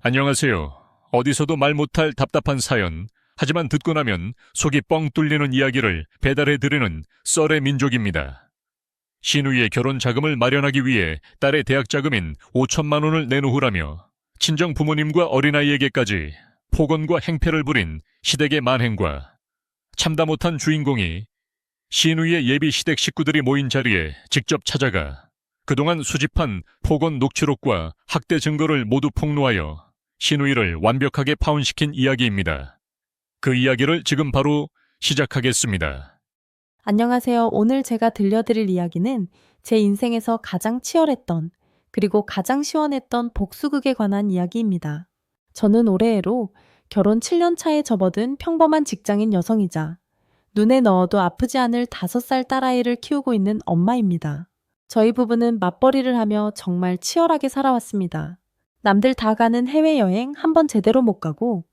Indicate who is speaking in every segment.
Speaker 1: 안녕하세요. 어디서도 말 못할 답답한 사연, 하지만 듣고 나면 속이 뻥 뚫리는 이야기를 배달해드리는 썰의 민족입니다. 신우이의 결혼 자금을 마련하기 위해 딸의 대학 자금인 5천만 원을 내놓으라며 친정 부모님과 어린아이에게까지 폭언과 행패를 부린 시댁의 만행과 참다 못한 주인공이 신우이의 예비 시댁 식구들이 모인 자리에 직접 찾아가 그동안 수집한 폭언 녹취록과 학대 증거를 모두 폭로하여 신우이를 완벽하게 파혼시킨 이야기입니다. 그 이야기를 지금 바로 시작하겠습니다.
Speaker 2: 안녕하세요. 오늘 제가 들려드릴 이야기는 제 인생에서 가장 치열했던 그리고 가장 시원했던 복수극에 관한 이야기입니다. 저는 올해로 결혼 7년 차에 접어든 평범한 직장인 여성이자 눈에 넣어도 아프지 않을 5살 딸아이를 키우고 있는 엄마입니다. 저희 부부는 맞벌이를 하며 정말 치열하게 살아왔습니다. 남들 다 가는 해외여행 한 번 제대로 못 가고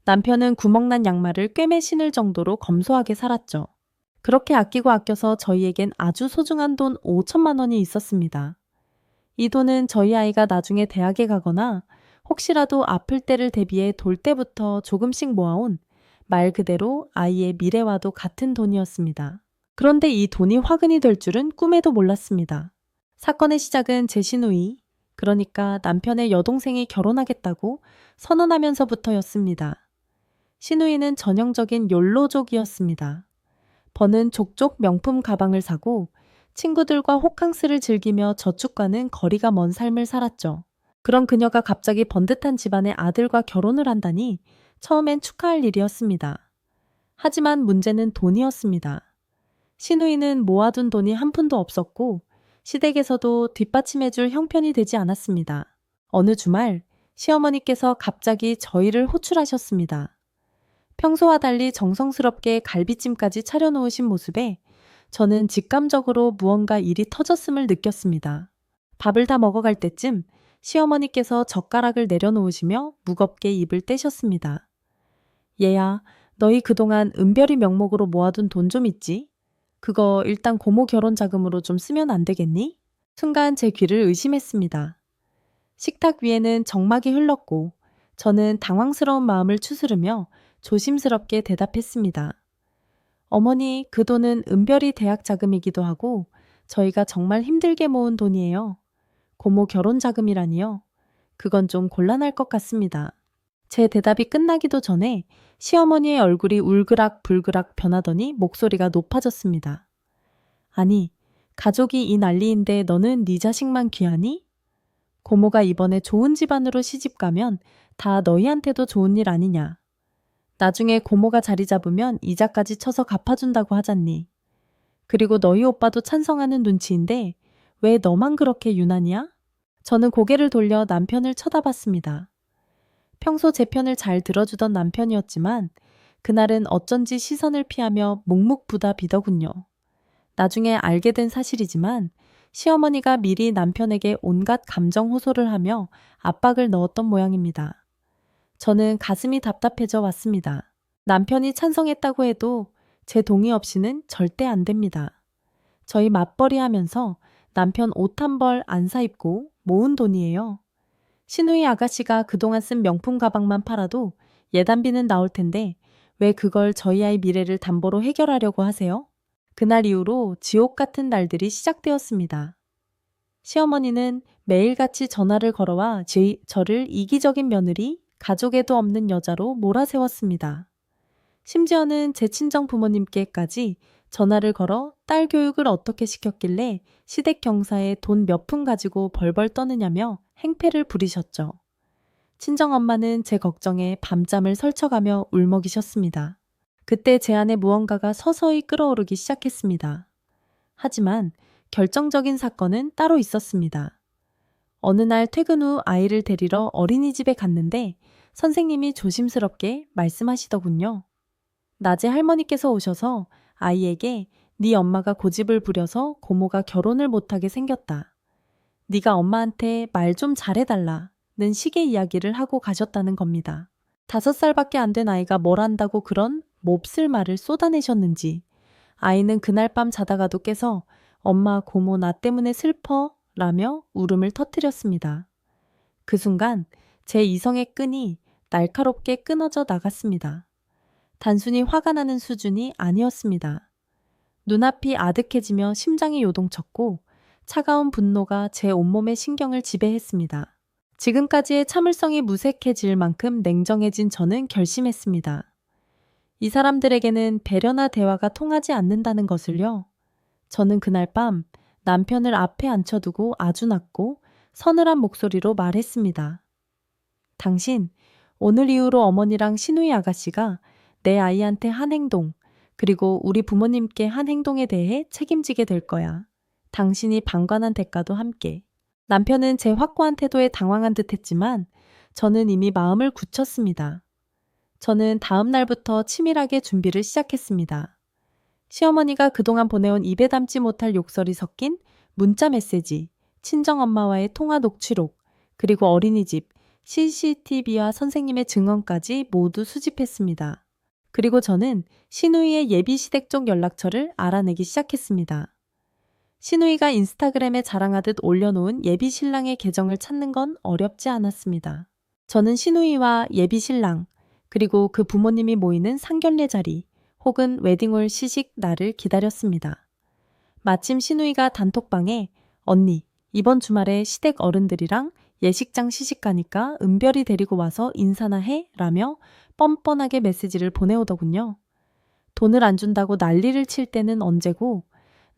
Speaker 2: 남편은 구멍난 양말을 꿰매 신을 정도로 검소하게 살았죠. 그렇게 아끼고 아껴서 저희에겐 아주 소중한 돈 5천만 원이 있었습니다. 이 돈은 저희 아이가 나중에 대학에 가거나 혹시라도 아플 때를 대비해 돌 때부터 조금씩 모아온 말 그대로 아이의 미래와도 같은 돈이었습니다. 그런데 이 돈이 화근이 될 줄은 꿈에도 몰랐습니다. 사건의 시작은 제 시누이, 그러니까 남편의 여동생이 결혼하겠다고 선언하면서부터였습니다. 시누이는 전형적인 욜로족이었습니다. 버는 족족 명품 가방을 사고 친구들과 호캉스를 즐기며 저축과는 거리가 먼 삶을 살았죠. 그런 그녀가 갑자기 번듯한 집안의 아들과 결혼을 한다니 처음엔 축하할 일이었습니다. 하지만 문제는 돈이었습니다. 시누이는 모아둔 돈이 한 푼도 없었고 시댁에서도 뒷받침해줄 형편이 되지 않았습니다. 어느 주말 시어머니께서 갑자기 저희를 호출하셨습니다. 평소와 달리 정성스럽게 갈비찜까지 차려놓으신 모습에 저는 직감적으로 무언가 일이 터졌음을 느꼈습니다. 밥을 다 먹어갈 때쯤 시어머니께서 젓가락을 내려놓으시며 무겁게 입을 떼셨습니다. 얘야, 너희 그동안 은별이 명목으로 모아둔 돈 좀 있지? 그거 일단 고모 결혼 자금으로 좀 쓰면 안 되겠니? 순간 제 귀를 의심했습니다. 식탁 위에는 정막이 흘렀고 저는 당황스러운 마음을 추스르며 조심스럽게 대답했습니다. 어머니, 그 돈은 은별이 대학 자금이기도 하고 저희가 정말 힘들게 모은 돈이에요. 고모 결혼 자금이라니요. 그건 좀 곤란할 것 같습니다. 제 대답이 끝나기도 전에 시어머니의 얼굴이 울그락불그락 변하더니 목소리가 높아졌습니다. 아니, 가족이 이 난리인데 너는 네 자식만 귀하니? 고모가 이번에 좋은 집안으로 시집가면 다 너희한테도 좋은 일 아니냐. 나중에 고모가 자리 잡으면 이자까지 쳐서 갚아준다고 하잖니. 그리고 너희 오빠도 찬성하는 눈치인데 왜 너만 그렇게 유난이야? 저는 고개를 돌려 남편을 쳐다봤습니다. 평소 제 편을 잘 들어주던 남편이었지만 그날은 어쩐지 시선을 피하며 묵묵부답 비더군요. 나중에 알게 된 사실이지만 시어머니가 미리 남편에게 온갖 감정 호소를 하며 압박을 넣었던 모양입니다. 저는 가슴이 답답해져 왔습니다. 남편이 찬성했다고 해도 제 동의 없이는 절대 안 됩니다. 저희 맞벌이 하면서 남편 옷 한 벌 안 사입고 모은 돈이에요. 시누이 아가씨가 그동안 쓴 명품 가방만 팔아도 예단비는 나올 텐데 왜 그걸 저희 아이 미래를 담보로 해결하려고 하세요? 그날 이후로 지옥 같은 날들이 시작되었습니다. 시어머니는 매일같이 전화를 걸어와 저를 이기적인 며느리, 가족에도 없는 여자로 몰아세웠습니다. 심지어는 제 친정 부모님께까지 전화를 걸어 딸 교육을 어떻게 시켰길래 시댁 경사에 돈 몇 푼 가지고 벌벌 떠느냐며 행패를 부리셨죠. 친정엄마는 제 걱정에 밤잠을 설쳐가며 울먹이셨습니다. 그때 제 안에 무언가가 서서히 끓어오르기 시작했습니다. 하지만 결정적인 사건은 따로 있었습니다. 어느 날 퇴근 후 아이를 데리러 어린이집에 갔는데 선생님이 조심스럽게 말씀하시더군요. 낮에 할머니께서 오셔서 아이에게 네 엄마가 고집을 부려서 고모가 결혼을 못하게 생겼다. 네가 엄마한테 말 좀 잘해달라는 식의 이야기를 하고 가셨다는 겁니다. 5살밖에 안 된 아이가 뭘 안다고 그런 몹쓸 말을 쏟아내셨는지 아이는 그날 밤 자다가도 깨서 엄마 고모 나 때문에 슬퍼 라며 울음을 터뜨렸습니다. 그 순간 제 이성의 끈이 날카롭게 끊어져 나갔습니다. 단순히 화가 나는 수준이 아니었습니다. 눈앞이 아득해지며 심장이 요동쳤고 차가운 분노가 제 온몸의 신경을 지배했습니다. 지금까지의 참을성이 무색해질 만큼 냉정해진 저는 결심했습니다. 이 사람들에게는 배려나 대화가 통하지 않는다는 것을요. 저는 그날 밤 남편을 앞에 앉혀두고 아주 낮고 서늘한 목소리로 말했습니다. 당신, 오늘 이후로 어머니랑 시누이 아가씨가 내 아이한테 한 행동, 그리고 우리 부모님께 한 행동에 대해 책임지게 될 거야. 당신이 방관한 대가도 함께. 남편은 제 확고한 태도에 당황한 듯 했지만 저는 이미 마음을 굳혔습니다. 저는 다음 날부터 치밀하게 준비를 시작했습니다. 시어머니가 그동안 보내온 입에 담지 못할 욕설이 섞인 문자 메시지, 친정엄마와의 통화 녹취록, 그리고 어린이집, CCTV와 선생님의 증언까지 모두 수집했습니다. 그리고 저는 시누이의 예비 시댁 쪽 연락처를 알아내기 시작했습니다. 시누이가 인스타그램에 자랑하듯 올려놓은 예비 신랑의 계정을 찾는 건 어렵지 않았습니다. 저는 시누이와 예비 신랑, 그리고 그 부모님이 모이는 상견례 자리 혹은 웨딩홀 시식 날을 기다렸습니다. 마침 시누이가 단톡방에 언니, 이번 주말에 시댁 어른들이랑 예식장 시식 가니까 은별이 데리고 와서 인사나 해? 라며 뻔뻔하게 메시지를 보내오더군요. 돈을 안 준다고 난리를 칠 때는 언제고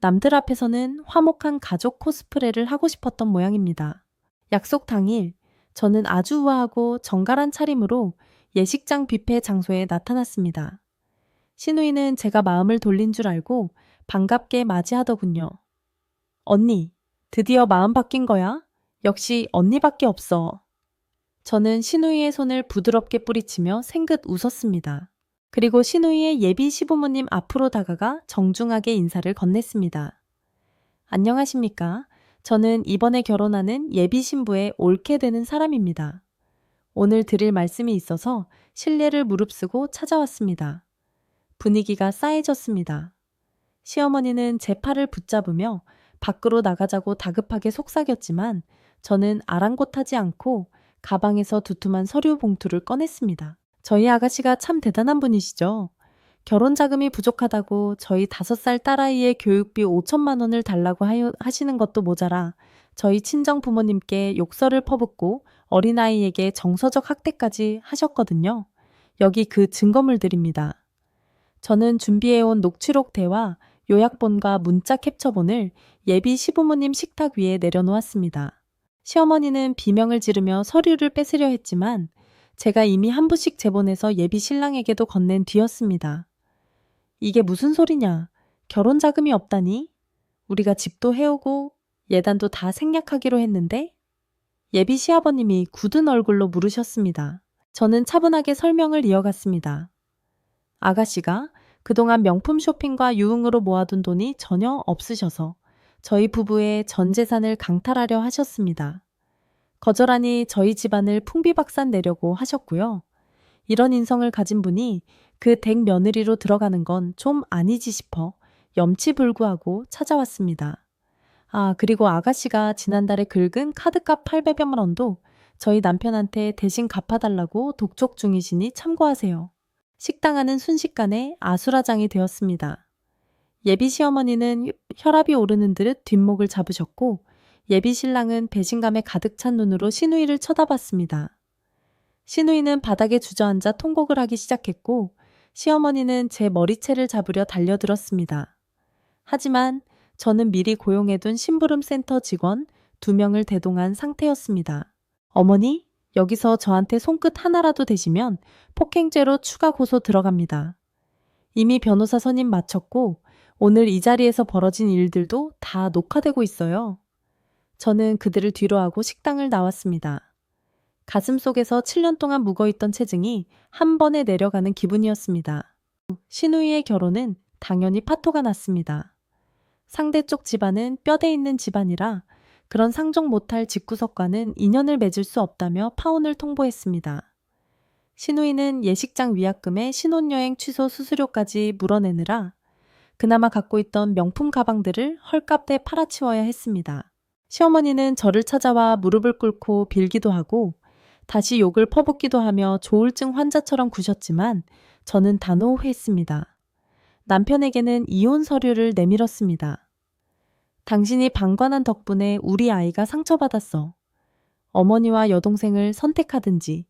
Speaker 2: 남들 앞에서는 화목한 가족 코스프레를 하고 싶었던 모양입니다. 약속 당일 저는 아주 우아하고 정갈한 차림으로 예식장 뷔페 장소에 나타났습니다. 시누이는 제가 마음을 돌린 줄 알고 반갑게 맞이하더군요. 언니, 드디어 마음 바뀐 거야? 역시 언니밖에 없어. 저는 시누이의 손을 부드럽게 뿌리치며 생긋 웃었습니다. 그리고 시누이의 예비 시부모님 앞으로 다가가 정중하게 인사를 건넸습니다. 안녕하십니까? 저는 이번에 결혼하는 예비 신부에 옳게 되는 사람입니다. 오늘 드릴 말씀이 있어서 실례를 무릅쓰고 찾아왔습니다. 분위기가 싸해졌습니다. 시어머니는 제 팔을 붙잡으며 밖으로 나가자고 다급하게 속삭였지만 저는 아랑곳하지 않고 가방에서 두툼한 서류 봉투를 꺼냈습니다. 저희 아가씨가 참 대단한 분이시죠. 결혼 자금이 부족하다고 저희 5살 딸아이의 교육비 5천만 원을 달라고 하시는 것도 모자라 저희 친정 부모님께 욕설을 퍼붓고 어린아이에게 정서적 학대까지 하셨거든요. 여기 그 증거물들입니다. 저는 준비해온 녹취록 대화, 요약본과 문자 캡처본을 예비 시부모님 식탁 위에 내려놓았습니다. 시어머니는 비명을 지르며 서류를 뺏으려 했지만 제가 이미 한 부씩 제본해서 예비 신랑에게도 건넨 뒤였습니다. 이게 무슨 소리냐? 결혼 자금이 없다니? 우리가 집도 해오고 예단도 다 생략하기로 했는데? 예비 시아버님이 굳은 얼굴로 물으셨습니다. 저는 차분하게 설명을 이어갔습니다. 아가씨가 그동안 명품 쇼핑과 유흥으로 모아둔 돈이 전혀 없으셔서 저희 부부의 전 재산을 강탈하려 하셨습니다. 거절하니 저희 집안을 풍비박산 내려고 하셨고요. 이런 인성을 가진 분이 그 댁 며느리로 들어가는 건 좀 아니지 싶어 염치불구하고 찾아왔습니다. 아, 그리고 아가씨가 지난달에 긁은 카드값 800여만 원도 저희 남편한테 대신 갚아달라고 독촉 중이시니 참고하세요. 식당하는 순식간에 아수라장이 되었습니다. 예비 시어머니는 혈압이 오르는 듯 뒷목을 잡으셨고 예비 신랑은 배신감에 가득 찬 눈으로 시누이를 쳐다봤습니다. 시누이는 바닥에 주저앉아 통곡을 하기 시작했고 시어머니는 제 머리채를 잡으려 달려들었습니다. 하지만 저는 미리 고용해둔 심부름 센터 직원 2명을 대동한 상태였습니다. 어머니, 여기서 저한테 손끝 하나라도 대시면 폭행죄로 추가 고소 들어갑니다. 이미 변호사 선임 마쳤고 오늘 이 자리에서 벌어진 일들도 다 녹화되고 있어요. 저는 그들을 뒤로하고 식당을 나왔습니다. 가슴속에서 7년 동안 묵어있던 체증이 한 번에 내려가는 기분이었습니다. 시누이의 결혼은 당연히 파토가 났습니다. 상대 쪽 집안은 뼈대 있는 집안이라 그런 상종 못할 집구석과는 인연을 맺을 수 없다며 파혼을 통보했습니다. 시누이는 예식장 위약금에 신혼여행 취소 수수료까지 물어내느라 그나마 갖고 있던 명품 가방들을 헐값에 팔아치워야 했습니다. 시어머니는 저를 찾아와 무릎을 꿇고 빌기도 하고 다시 욕을 퍼붓기도 하며 조울증 환자처럼 구셨지만 저는 단호했습니다. 남편에게는 이혼 서류를 내밀었습니다. 당신이 방관한 덕분에 우리 아이가 상처받았어. 어머니와 여동생을 선택하든지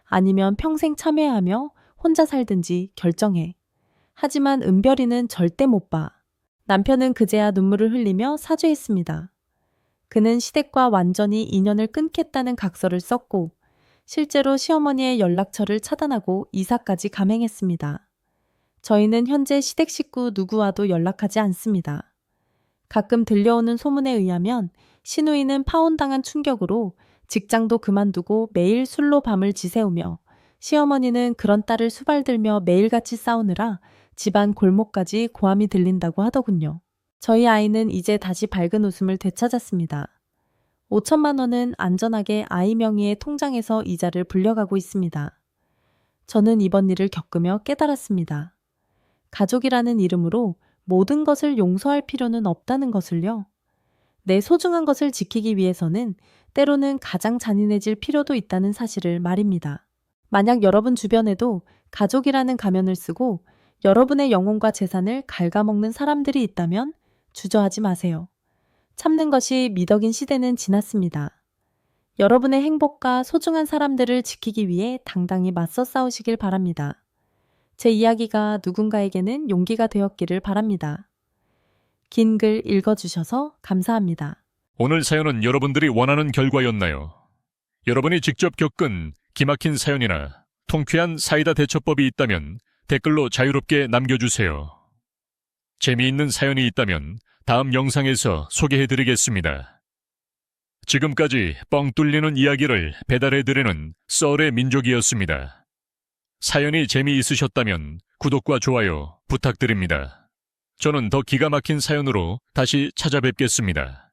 Speaker 2: 아니면 평생 참회하며 혼자 살든지 결정해. 하지만 은별이는 절대 못 봐. 남편은 그제야 눈물을 흘리며 사죄했습니다. 그는 시댁과 완전히 인연을 끊겠다는 각서를 썼고 실제로 시어머니의 연락처를 차단하고 이사까지 감행했습니다. 저희는 현재 시댁 식구 누구와도 연락하지 않습니다. 가끔 들려오는 소문에 의하면 시누이는 파혼당한 충격으로 직장도 그만두고 매일 술로 밤을 지새우며 시어머니는 그런 딸을 수발들며 매일같이 싸우느라 집안 골목까지 고함이 들린다고 하더군요. 저희 아이는 이제 다시 밝은 웃음을 되찾았습니다. 5천만 원은 안전하게 아이 명의의 통장에서 이자를 불려가고 있습니다. 저는 이번 일을 겪으며 깨달았습니다. 가족이라는 이름으로 모든 것을 용서할 필요는 없다는 것을요. 내 소중한 것을 지키기 위해서는 때로는 가장 잔인해질 필요도 있다는 사실을 말입니다. 만약 여러분 주변에도 가족이라는 가면을 쓰고 여러분의 영혼과 재산을 갉아먹는 사람들이 있다면 주저하지 마세요. 참는 것이 미덕인 시대는 지났습니다. 여러분의 행복과 소중한 사람들을 지키기 위해 당당히 맞서 싸우시길 바랍니다. 제 이야기가 누군가에게는 용기가 되었기를 바랍니다. 긴 글 읽어주셔서 감사합니다.
Speaker 1: 오늘 사연은 여러분들이 원하는 결과였나요? 여러분이 직접 겪은 기막힌 사연이나 통쾌한 사이다 대처법이 있다면 댓글로 자유롭게 남겨주세요. 재미있는 사연이 있다면 다음 영상에서 소개해드리겠습니다. 지금까지 뻥 뚫리는 이야기를 배달해드리는 썰의 민족이었습니다. 사연이 재미있으셨다면 구독과 좋아요 부탁드립니다. 저는 더 기가 막힌 사연으로 다시 찾아뵙겠습니다.